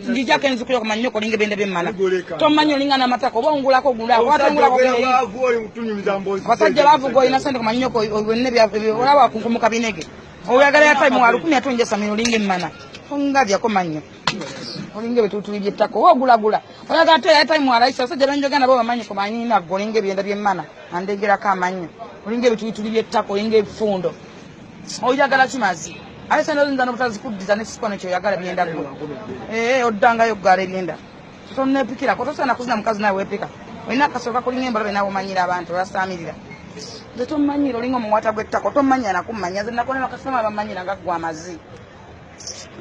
Njija kenzi kuyo kumanyoko kolinge bende bemana. Tomanyo lingana matako bongulako gulako watangulako bende. Basajja bavugo inasende kumanyoko wenne bya olaba kunkumuka binege. Oyagala ya time walu kumi atonje samino linge mmana. Ngavya ko manyo. Olinge betutuli byetako wogulagula. Oyagala ya time wala isa sajja banjogana bo bamanyi ko manyina golinge byenda byemmana. Andegera ka manyo. Olinge betutuli byetako olinge fundo. Oyagala kimazi. Alisa ndo nzana butazi kudiza ne sikone kyo yagala byenda gwe. Oddanga yo gale byenda. Tonne pikira ko tosana kuzina mukazi nawe wepika. Oyina kasoka kulinga embalo benabo manyira abantu basamirira. Zeto manyiro lingo muwata gwettako tomanya na kumanya zina kone bakasema bamanyira ngagwa amazi.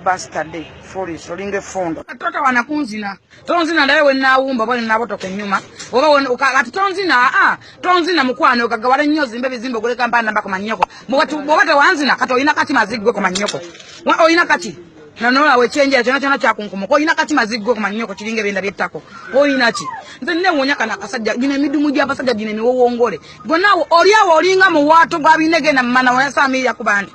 Bastard foolish olinge fondo. Atota wanakunzina. Tonzina ndawe wenawumba bali naboto kenyuma. Oba ati tonzina mukwano kagawale nyozi mbe bizimbe kuleka mpanda mbako manyoko. Bobata wanzina kati oyina kati mazigwe ko manyoko. Oyina kati nanola wechenja chona cha kunkumo. Oyina kati mazigwe ko manyoko kilinge benda byettako. Oyina ki. Nze nengonya kana kasajja gine midumu gya basajja gine miwowongole. Gonawo oliawo olinga mu watu gwa binege na mana wanasami yakubandi.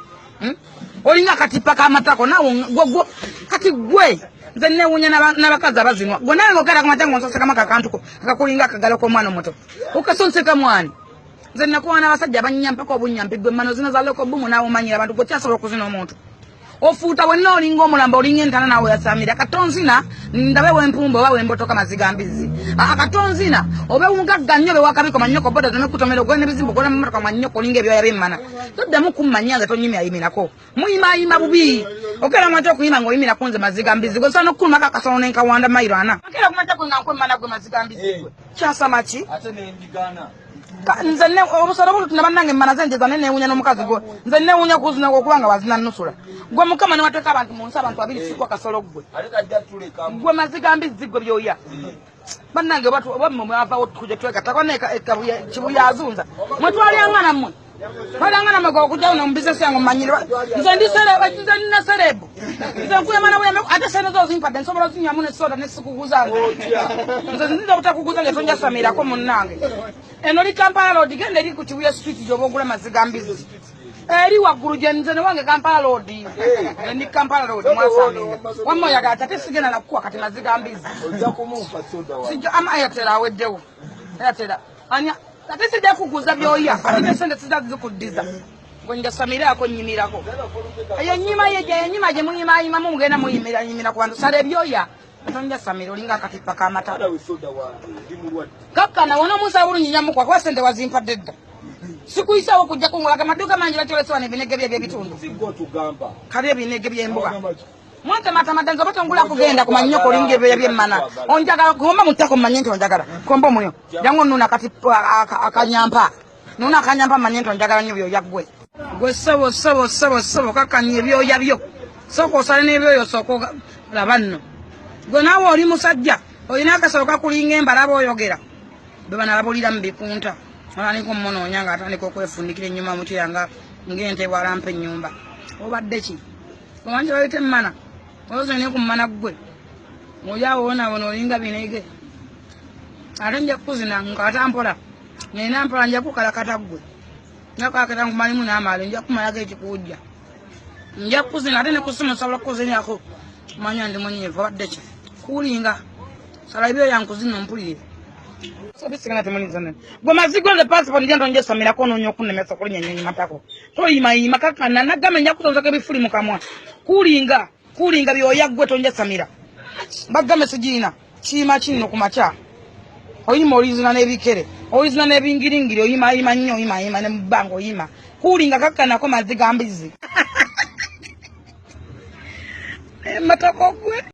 Olinga kati paka amatako nawo gwo kati gwe nze newunya nabakazi abazinwa gwe nawe ngokera kumatango nsose kama kakantuko akakulinga akagalo ko mwana muto ukasonse kamwani nze nakuwa n'abasajja abanyampako obunyampi gwe mano zino za loko bumu nawo manyira abantu gwe kyasobola okuzina omuntu ofuuta bwenna olinga omulamba olinga entana nawe yasamira akatonzina ndabe wempumba oba wembotoka mazigambizi akatonzina obe umugagga nnyo be wakabiko manyoko boda tonekutomera ogwene bizimbo kola mmotoka manyoko olinga ebyoya bemmana toddamu kummanyaga tonyimya ayimirako muyima bubi okera mwacho kuyima ngoyimira kunze mazigambizi gwe sana okuluma kakasono nenkawanda mayiro ana okera kumacha kunga nkwemmana gwe mazigambizi gwe kyasama ki ate nendigana nze ne obusoro butu nabanange mmana zenje zane newunya n'omukazi gwe nze newunya kuzina okubanga wazina nusula gwe mukama ne wateka abantu munsi abantu babiri sikwa kasolo gwe gwe mazigambizi gwe byoya banange batu bamme mwava otuje tweka takone kibuya azunza mwetwali angana mmwe balangana mago kujja no business yango manyira nze ndi sereba nze nina serebu nze nkuyamana bwe ate sene zo zimpadde nsobola zinya mune soda ne sikuguzanga nze ndio butakuguza nge tonja samira ko munnange eno li Kampala road gende li ku Kibuya street jobogula mazigambizi eri waguru je nze ne wange Kampala road ndi Kampala road mwasamira wammo yaga tate sigena na kuwa kati mazigambizi ojja kumumpa soda wa sijja ama ayatera aweddewo ayatera anya ate sijja kuguza byoya ate sende sijja zikudiza gonja samira ko nyimirako ayo nyima je muyima mugenda muyimira ku bantu sale byoya tonja samira olinga katipa kamata kaka na wono musa bulu nyinya kwa sente wazimpa dedda sikuisa okujja kungula maduka manjira toleswa ne binege bye bitundu sigo tugamba kale binege bye mbuga mwante matamadanzo batongula kugenda ku manyoko linge bye byemmana onjagala gomba mutako manyento onjagala kombo muyo jango nuna katipa akanyampa nuna akanyampa manyento onjagala nyo byo yagwe gwe sabo kaka nyebyo yabyo soko sale nebyo yo soko labanno gwe nawo oli musajja oyina akasoka kulinga embalaba oyogera bebana babolira mbikunta olani ko mmono onyanga atandika okwefunikira ennyuma muti yanga ngente walampe ennyumba obadde ki omanyi bayite mmana ozone ku mmana gwe oyawo ona wono olinga binege ate nja kuzina nkatampola nina mpola nja kukalakata gwe nyakakata ngumalimu n'amaalo nja kumalaga ekikujja nja kuzina ate ne kusoma sobola kuzinyako manya ndi munyivu obadde ki kulinga sala ibyo yankuzina mpulire sobisigana temunizana gwe mazigo le passport njando nje samira kono nyo kunemesa kulinya nyenyi matako to ima kaka na nagamenya kutonza ke bifuli mukamwa kulinga byoya gwe tonje samira bagame sijina chima chino kumacha oyima olizina nebikere olizina nebingiringiri oyima nnyo ne mbango oyima kulinga kaka nako maziga ambizi matako gwe